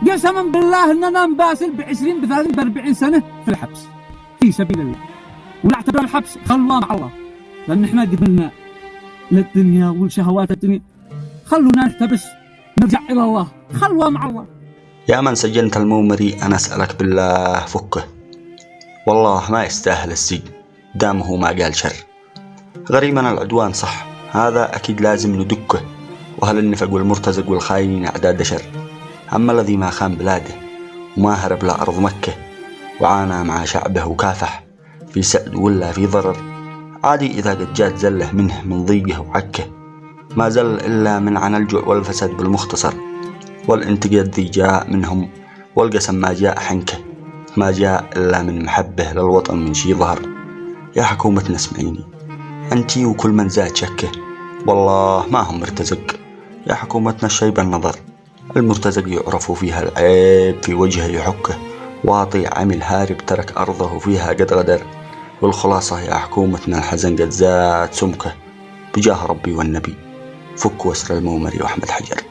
قسما بالله اننا نباسل ب20 ب30 ب40 سنه في الحبس في سبيل الله، ونعتبر الحبس خلوه مع الله، لان احنا قبلنا للدنيا والشهوات الدنيا. خلونا نحتبس نرجع الى الله، خلوه مع الله. يا من سجنت المومري أنا أسألك بالله فكه، والله ما يستاهل السجن دامه ما قال شر. غريمنا العدوان صح، هذا أكيد لازم ندكه، وهل النفق والمرتزق والخاينين أعداد شر. أما الذي ما خان بلاده وما هرب لأرض مكة وعانى مع شعبه وكافح في سأد ولا في ضرر، عادي إذا قد جات زله منه من ضيقه وعكه، ما زل إلا من عن الجوع والفساد بالمختصر. والانتقاد ذي جاء منهم، والقسم ما جاء حنكه، ما جاء إلا من محبه للوطن من شي ظهر. يا حكومتنا اسمعيني أنتي وكل من زاد شكه، والله ما هم مرتزق. يا حكومتنا الشيب النظر، المرتزق يعرف فيها العيب في وجهه يحكه، واطي عمل هارب ترك أرضه فيها قد غدر. والخلاصة يا حكومتنا الحزن قد زاد سمكه، بجاه ربي والنبي فك وسر المومري وأحمد حجر.